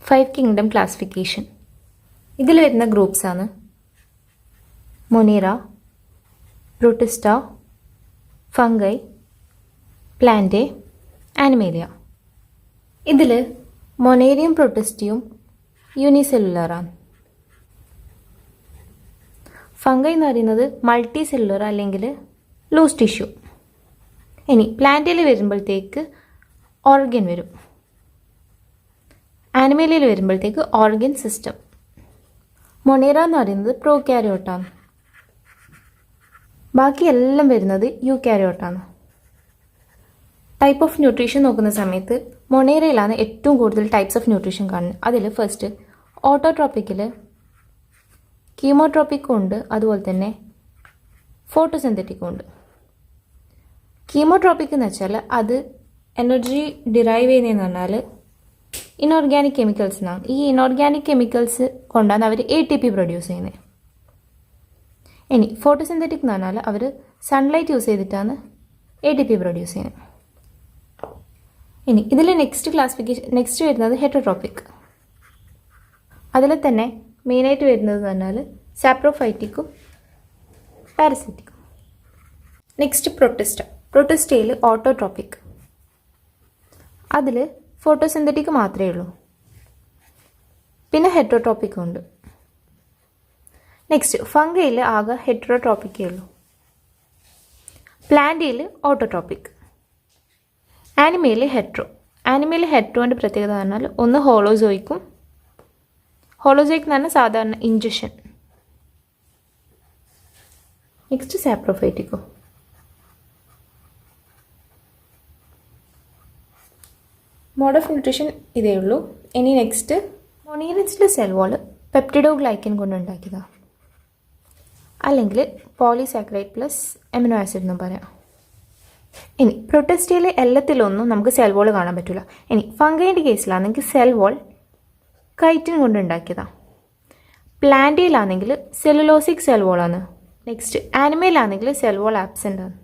5 kingdom classification. ഇതിൽ വരുന്ന ഗ്രൂപ്പ്സാണ് Monera, Protista, fungi, Plantae, Animalia. ഇതിൽ മൊണേരിയും പ്രൊട്ടിസ്റ്റയും യൂണിസെല്ലുലറാണ്. ഫംഗൈ എന്ന് പറയുന്നത് മൾട്ടി സെല്ലുലർ അല്ലെങ്കിൽ ലൂസ് ടിഷ്യൂ. ഇനി പ്ലാന്റയിൽ വരുമ്പോഴത്തേക്ക് ഓർഗൻ വരും. ആനിമേലിയയിൽ വരുമ്പോഴത്തേക്ക് ഓർഗൻ സിസ്റ്റം. മൊണീറ എന്ന് പറയുന്നത് പ്രോകാരിയോട്ടാണ്. ബാക്കി എല്ലാം വരുന്നത് യൂകാരിയോട്ടാണ്. ടൈപ്പ് ഓഫ് ന്യൂട്രീഷൻ നോക്കുന്ന സമയത്ത് മൊണീറയിലാണ് ഏറ്റവും കൂടുതൽ ടൈപ്സ് ഓഫ് ന്യൂട്രീഷൻ കാണുന്നത്. അതിൽ ഫസ്റ്റ് ഓട്ടോട്രോപ്പിക്കിൽ കീമോട്രോപ്പിക്കും ഉണ്ട്, അതുപോലെ തന്നെ ഫോട്ടോസിന്തറ്റിക്കും ഉണ്ട്. കീമോട്രോപ്പിക് എന്ന് വെച്ചാൽ അത് എനർജി ഡിറൈവ് ചെയ്യുന്നതെന്ന് പറഞ്ഞാൽ ഇനോർഗാനിക് കെമിക്കൽസിനാണ്. ഈ ഇനോർഗാനിക് കെമിക്കൽസ് കൊണ്ടാണ് അവർ ATP പ്രൊഡ്യൂസ് ചെയ്യുന്നത്. ഇനി ഫോട്ടോസിന്തറ്റിക് എന്ന് പറഞ്ഞാൽ അവർ സൺലൈറ്റ് യൂസ് ചെയ്തിട്ടാണ് ATP പ്രൊഡ്യൂസ് ചെയ്യുന്നത്. ഇനി ഇതിൽ നെക്സ്റ്റ് വരുന്നത് ഹെറ്ററോട്രോപ്പിക്. അതിൽ തന്നെ മെയിനായിട്ട് വരുന്നത് പറഞ്ഞാൽ സാപ്രോഫൈറ്റിക്കും പാരസിറ്റിക്കും. നെക്സ്റ്റ് പ്രൊട്ടിസ്റ്റയിൽ ഓട്ടോട്രോപ്പിക്. അതിൽ ഫോട്ടോസിന്തറ്റിക് മാത്രമേ ഉള്ളൂ. പിന്നെ ഹെറ്ററോട്രോപ്പിക്കും ഉണ്ട്. നെക്സ്റ്റ് ഫംഗയിൽ ആകെ ഹെറ്ററോട്രോപ്പിക്കേ ഉള്ളൂ. പ്ലാന്റയിൽ ഓട്ടോട്രോപ്പിക്. ആനിമയിൽ ഹെട്രോൻ്റെ പ്രത്യേകത പറഞ്ഞാൽ ഒന്ന് ഹോളോസോയിക്കും. ഹോളോസോയിക് എന്ന് പറഞ്ഞാൽ സാധാരണ ഇഞ്ചക്ഷൻ. നെക്സ്റ്റ് സാപ്രോഫൈറ്റിക്കോ. മോഡ് ഓഫ് ന്യൂട്രീഷൻ ഇതേ ഉള്ളൂ. ഇനി നെക്സ്റ്റ് മൊണീറൻസിലെ സെൽ വാൾ പെപ്റ്റിഡോഗ്ലൈക്കൻ കൊണ്ട് ഉണ്ടാക്കിയതാണ്, അല്ലെങ്കിൽ പോളിസാക്കറൈഡ് പ്ലസ് അമിനോ ആസിഡ് എന്നും പറയാം. ഇനി പ്രൊട്ടിസ്റ്റയിലെ എല്ലാത്തിലൊന്നും നമുക്ക് സെൽ വാൾ കാണാൻ പറ്റില്ല. ഇനി ഫംഗൈൻ്റെ കേസിലാണെങ്കിൽ സെൽ വാൾ കൈറ്റിൻ കൊണ്ട് ഉണ്ടാക്കിയതാണ്. പ്ലാന്റയിലാണെങ്കിൽ സെല്ലുലോസിക് സെൽ വാളാണ്. നെക്സ്റ്റ് ആനിമയിലാണെങ്കിൽ സെൽ വാൾ ആബ്സെൻ്റ് ആണ്.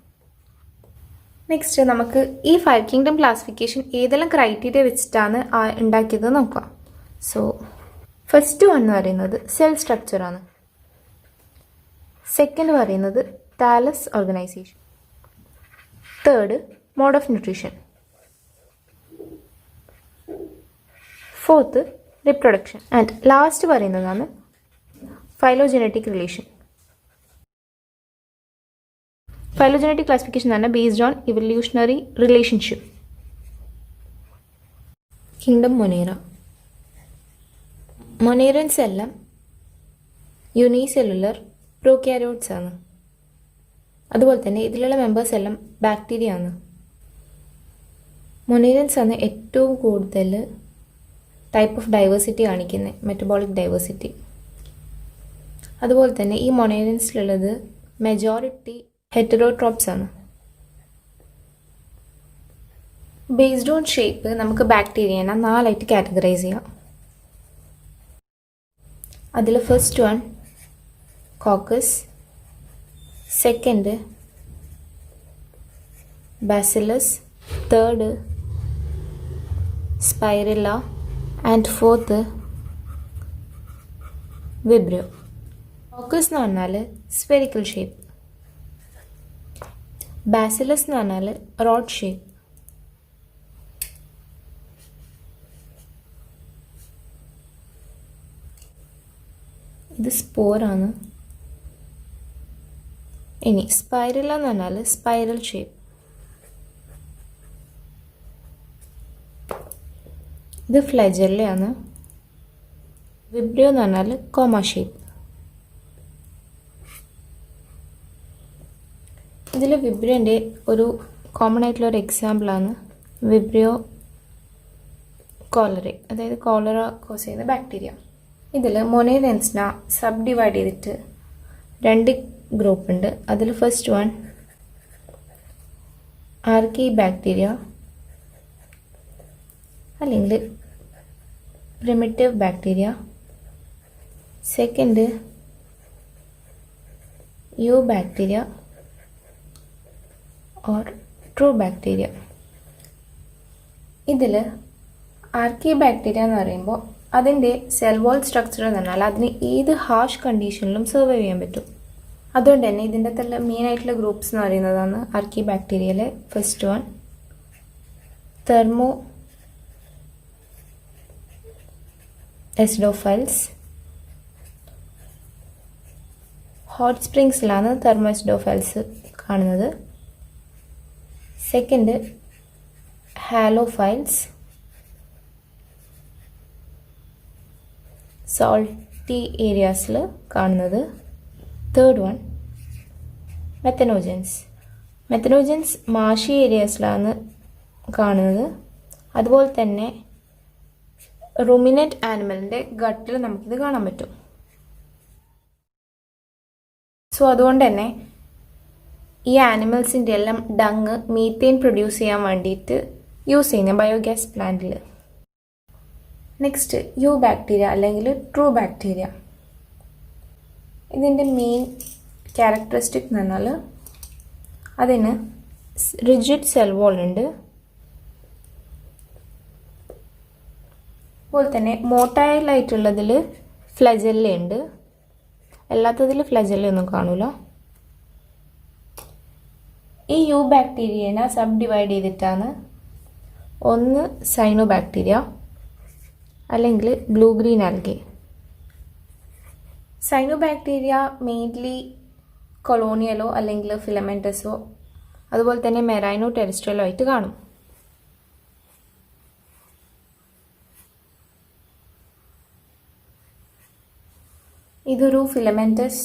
നെക്സ്റ്റ് നമുക്ക് ഈ 5 കിങ്ഡം ക്ലാസിഫിക്കേഷൻ ഏതെല്ലാം ക്രൈറ്റീരിയ വെച്ചിട്ടാണ് ഉണ്ടാക്കിയത് നോക്കാം. സോ ഫസ്റ്റ് വൺ എന്ന് പറയുന്നത് സെൽ സ്ട്രക്ചറാണ്. സെക്കൻഡ് പറയുന്നത് thallus organisation. Third mode of nutrition. Fourth reproduction. And last പറയുന്നതാണ് ഫൈലോജനറ്റിക് റിലേഷൻ. ഫൈലോജനറ്റിക് ക്ലാസിഫിക്കേഷൻ എന്ന് പറഞ്ഞാൽ based on evolutionary relationship. Kingdom Monera. Monerans എല്ലാം യൂണിസെല്ലുലർ പ്രോകാരിയോട്സ് ആണ്. അതുപോലെ തന്നെ ഇതിലുള്ള മെമ്പേഴ്സ് എല്ലാം ബാക്ടീരിയ ആണ്. മൊണീറൻസ് ആണ് ഏറ്റവും കൂടുതൽ ടൈപ്പ് ഓഫ് ഡൈവേഴ്സിറ്റി കാണിക്കുന്നത്, മെറ്റബോളിക് ഡൈവേഴ്സിറ്റി. അതുപോലെ തന്നെ ഈ മൊണീറൻസിലുള്ളത് മെജോറിറ്റി ഹെറ്ററോട്രോപ്സ് ആണ്. ബേസ്ഡ് ഓൺ ഷേപ്പ് നമുക്ക് ബാക്ടീരിയനെ 4 ആയിട്ട് കാറ്റഗറൈസ് ചെയ്യാം. അതിൽ first one coccus, second bacillus, third spirilla and fourth vibrio. Coccus എന്ന് പറഞ്ഞാൽ സ്ഫെറിക്കൽ ഷേപ്പ്. ബാസിലസ് എന്ന് പറഞ്ഞാൽ റോഡ് ഷേപ്പ്. ഇത് സ്പോറാണ്. ഇനി സ്പൈറില്ല എന്ന് പറഞ്ഞാൽ സ്പൈറൽ ഷേപ്പ്. ഇത് ഫ്ലെജല്ലയാണ്. വിബ്രിയോ എന്ന് പറഞ്ഞാൽ കോമ ഷേപ്പ്. ഇതിൽ വിബ്രിയോൻ്റെ ഒരു കോമൺ ആയിട്ടുള്ള ഒരു എക്സാമ്പിളാണ് വിബ്രിയോ കോളറെ, അതായത് കോളറ കോസ് ചെയ്യുന്ന ബാക്ടീരിയ. ഇതിൽ മൊണീറൻസിനെ സബ് ഡിവൈഡ് ചെയ്തിട്ട് 2 ഗ്രൂപ്പ് ഉണ്ട്. അതിൽ ഫസ്റ്റ് വൺ ആർക്കി ബാക്ടീരിയ അല്ലെങ്കിൽ primitive bacteria. Second eubacteria or true bacteria. ഇതിൽ ആർക്കി ബാക്ടീരിയ എന്ന് പറയുമ്പോൾ അതിൻ്റെ സെൽ വാൾ സ്ട്രക്ചർ എന്ന് പറഞ്ഞാൽ അതിന് ഏത് ഹാർഷ് കണ്ടീഷനിലും സർവൈവ് ചെയ്യാൻ പറ്റും. അതുകൊണ്ട് തന്നെ ഇതിൻ്റെ അകത്തുള്ള മെയിൻ ആയിട്ടുള്ള ഗ്രൂപ്പ്സ് എന്ന് പറയുന്നതാണ് ആർക്കി ബാക്ടീരിയയിലെ first one thermoacidophiles. Hot സ്പ്രിങ്സിലാണ് തെർമോ എസിഡോഫൈൽസ് കാണുന്നത്. സെക്കൻഡ് ഹാലോഫൈൽസ്, സോൾട്ടി ഏരിയാസിൽ കാണുന്നത്. Third one methanogens. Methanogens marshy ഏരിയാസിലാണ് കാണുന്നത്. അതുപോലെ തന്നെ റുമിനറ്റ് ആനിമലിൻ്റെ ഗട്ടിൽ നമുക്കിത് കാണാൻ പറ്റും. സോ അതുകൊണ്ട് തന്നെ ഈ ആനിമൽസിൻ്റെ എല്ലാം ഡങ് മീത്തേൻ പ്രൊഡ്യൂസ് ചെയ്യാൻ വേണ്ടിയിട്ട് യൂസ് ചെയ്യുന്ന ബയോഗ്യാസ് പ്ലാന്റിൽ. നെക്സ്റ്റ് യു ബാക്ടീരിയ അല്ലെങ്കിൽ ട്രൂ ബാക്ടീരിയ. ഇതിൻ്റെ മെയിൻ ക്യാരക്ടറിസ്റ്റിക് എന്ന് പറഞ്ഞാൽ അതിന് റിജിഡ് സെൽ വാൾ ഉണ്ട്. അതുപോലെ തന്നെ മോട്ടൈലായിട്ടുള്ളതിൽ ഫ്ലജെല്ല ഉണ്ട്. അല്ലാത്തതിൽ ഫ്ലജെല്ല ഒന്നും കാണൂല. ഈ യു ബാക്ടീരിയനെ സബ് ഡിവൈഡ് ചെയ്തിട്ടാണ് ഒന്ന് സൈനോ ബാക്ടീരിയ അല്ലെങ്കിൽ blue green algae. Cyanobacteria mainly കൊളോണിയലോ അല്ലെങ്കിൽ ഫിലമെൻറ്റസോ അതുപോലെ തന്നെ മെറൈനോ ടെറിസ്ട്രിയലോ ആയിട്ട് കാണും. ഇതൊരു ഫിലമെൻറ്റസ്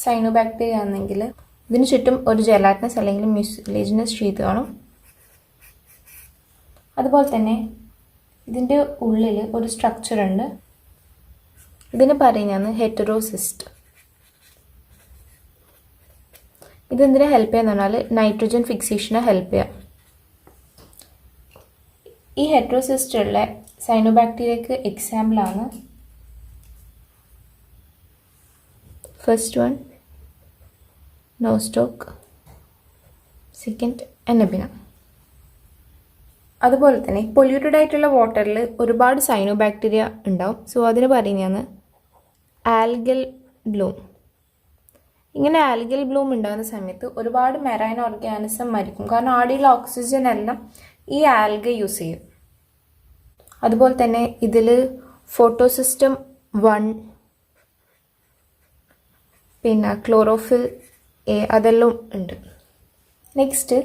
സൈനോ ബാക്ടീരിയ ആണെങ്കിൽ ഇതിന് ചുറ്റും ഒരു ജെലാറ്റിനസ് അല്ലെങ്കിൽ മ്യൂസിലേജിനസ് ഷീറ്റ് കാണും. അതുപോലെ തന്നെ ഇതിൻ്റെ ഉള്ളിൽ ഒരു സ്ട്രക്ചർ ഉണ്ട്. ഇതിന് പറയുന്നതാണ് ഹെറ്ററോസിസ്റ്റ്. ഇതെന്തിനാ ഹെൽപ്പ് ചെയ്യാന്ന് പറഞ്ഞാൽ നൈട്രജൻ ഫിക്സേഷനെ ഹെൽപ്പ് ചെയ്യാം. ഈ ഹെറ്ററോസിസ്റ്റുള്ള സൈനോ ബാക്ടീരിയക്ക് എക്സാമ്പിളാണ് ഫസ്റ്റ് വൺ നോസ്റ്റോക്ക്, സെക്കൻഡ് എനബിന. അതുപോലെ തന്നെ പൊല്യൂട്ടഡ് ആയിട്ടുള്ള വാട്ടറിൽ ഒരുപാട് സൈനോ ബാക്ടീരിയ ഉണ്ടാവും. സോ അതിന് പറയുന്നതാണ് ആൽഗൽ ബ്ലൂം. ഇങ്ങനെ ആൽഗൽ ബ്ലൂം ഉണ്ടാകുന്ന സമയത്ത് ഒരുപാട് മെറൈൻ ഓർഗാനിസം മരിക്കും. കാരണം ആടിയുള്ള ഓക്സിജൻ എല്ലാം ഈ ആൽഗ യൂസ് ചെയ്യും. അതുപോലെ തന്നെ ഇതിൽ ഫോട്ടോസിസ്റ്റം 1 പിന്നെ ക്ലോറോഫിൽ എ അതെല്ലാം ഉണ്ട്. Next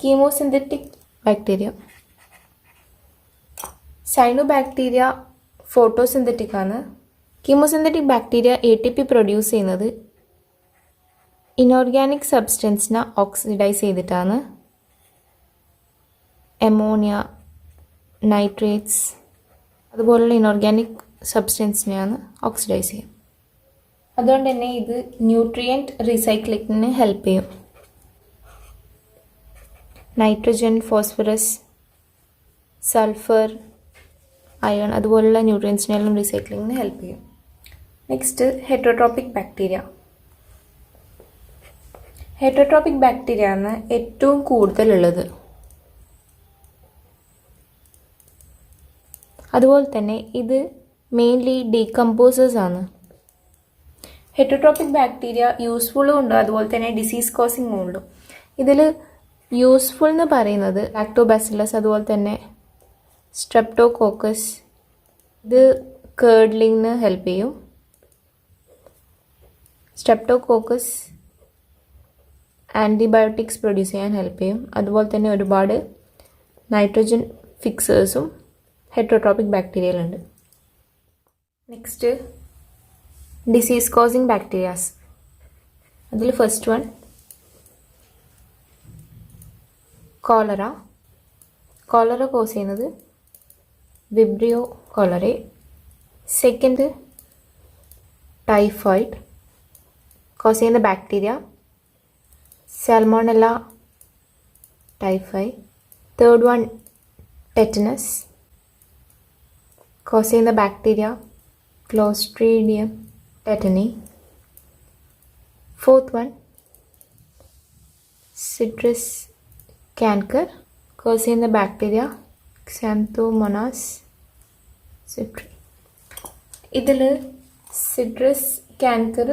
chemosynthetic bacteria. Cyanobacteria photosynthetic ആണ്. കീമോസിന്തറ്റിക് ബാക്ടീരിയ ATP പ്രൊഡ്യൂസ് ചെയ്യുന്നത് ഇനോർഗാനിക് സബ്സ്റ്റൻസിനെ ഓക്സിഡൈസ് ചെയ്തിട്ടാണ്. അമോണിയ, നൈട്രേറ്റ്സ് അതുപോലുള്ള ഇനോർഗാനിക് സബ്സ്റ്റൻസിനെയാണ് ഓക്സിഡൈസ് ചെയ്യുക. അതുകൊണ്ട് തന്നെ ഇത് ന്യൂട്രിയൻറ്റ് റീസൈക്ലിങ്ങിന് ഹെൽപ്പ് ചെയ്യും. നൈട്രജൻ, ഫോസ്ഫറസ്, സൾഫർ, അയൺ അതുപോലുള്ള ന്യൂട്രിയൻസിനെല്ലാം റീസൈക്ലിങ്ങിന് ഹെൽപ്പ് ചെയ്യും. Next heterotrophic bacteria. Heterotrophic bacteria ആണ് ഏറ്റവും കൂടുതലുള്ളത്. അതുപോലെ തന്നെ ഇത് മെയിൻലി ഡീകമ്പോസേഴ്സ് ആണ്. ഹെറ്ററോട്രോപിക് ബാക്ടീരിയ യൂസ്ഫുള്ളും ഉണ്ട്, അതുപോലെ തന്നെ ഡിസീസ് കോസിങ്ങും ഉണ്ട്. ഇതിൽ യൂസ്ഫുൾ എന്ന് പറയുന്നത് ലാക്ടോബാസിലസ് അതുപോലെ തന്നെ സ്ട്രെപ്റ്റോകോക്കസ്. ഇത് കേർഡ്ലിങ്ങിന് ഹെൽപ്പ് ചെയ്യും. സ്ട്രെപ്റ്റോകോക്കസ് ആൻറ്റിബയോട്ടിക്സ് പ്രൊഡ്യൂസ് ചെയ്യാൻ ഹെൽപ്പ് ചെയ്യും. അതുപോലെ തന്നെ ഒരുപാട് നൈട്രജൻ ഫിക്സേഴ്സും ഹെറ്ററോട്രോപിക് ബാക്ടീരിയയിലുണ്ട്. Next disease causing bacterias. അതിൽ first one cholera. Cholera cause ചെയ്യുന്നത് vibrio cholerae. Second typhoid cause ചെയ്യുന്ന bacteria salmonella typhi. Third one tetanus cause ചെയ്യുന്ന bacteria clostridium tetani. Fourth one citrus canker cause ചെയ്യുന്ന bacteria xanthomonas citri. ഇതിൽ citrus canker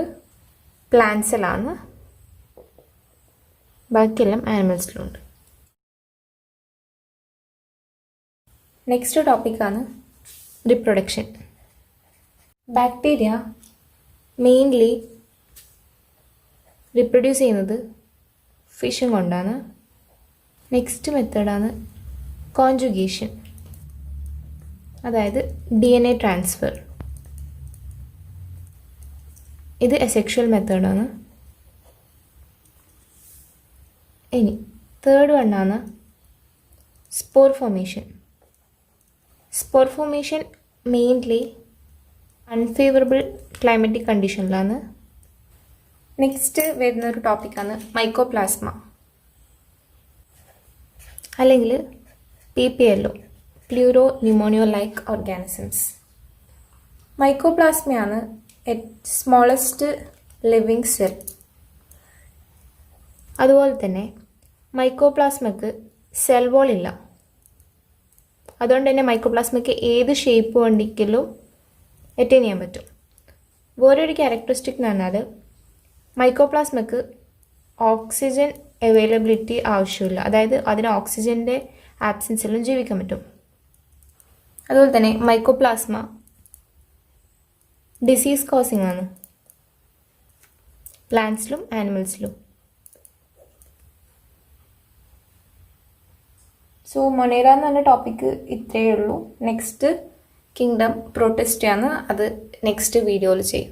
പ്ലാന്റ്സിലാണ്, ബാക്കിയെല്ലാം ആനിമൽസിലുണ്ട്. Next ടോപ്പിക്കാണ് reproduction. Bacteria mainly reproduce ചെയ്യുന്നത് ഫിഷും കൊണ്ടാണ്. നെക്സ്റ്റ് മെത്തേഡാണ് കോൺജുഗേഷൻ, അതായത് DNA ട്രാൻസ്ഫർ. ഇത് അസെക്ഷുവൽ മെത്തേഡാണ്. ഇനി തേർഡ് വണ്ണാണ് spore formation. Spore formation mainly unfavourable climatic കണ്ടീഷനിലാണ്. നെക്സ്റ്റ് വരുന്നൊരു ടോപ്പിക്കാണ് മൈക്കോപ്ലാസ്മ, അല്ലെങ്കിൽ PPLO, pleuropneumonia like organisms. മൈക്കോപ്ലാസ്മയാണ് സ്മോളസ്റ്റ് ലിവിങ് സെൽ. അതുപോലെ തന്നെ മൈക്കോപ്ലാസ്മയ്ക്ക് സെൽ വോൾ ഇല്ല. അതുകൊണ്ട് തന്നെ മൈക്കോപ്ലാസ്മയ്ക്ക് ഏത് ഷേപ്പ് വേണ്ടിക്കലും അറ്റൈൻ ചെയ്യാൻ പറ്റും. വേറൊരു ക്യാരക്ടറിസ്റ്റിക് എന്ന് പറഞ്ഞാൽ മൈക്കോപ്ലാസ്മയ്ക്ക് ഓക്സിജൻ അവൈലബിലിറ്റി ആവശ്യമില്ല. അതായത് അതിന് ഓക്സിജൻ്റെ ആബ്സെൻസിലും ജീവിക്കാൻ പറ്റും. അതുപോലെ തന്നെ മൈക്കോപ്ലാസ്മ ഡിസീസ് കോസിംഗ് ആണ്, പ്ലാന്റ്സിലും ആനിമൽസിലും. സോ മൊണേറ എന്ന് പറഞ്ഞ ടോപ്പിക്ക് ഇത്രയേ ഉള്ളൂ. നെക്സ്റ്റ് കിങ്ഡം പ്രൊട്ടിസ്റ്റയാണ്, അത് നെക്സ്റ്റ് വീഡിയോയിൽ ചെയ്യും.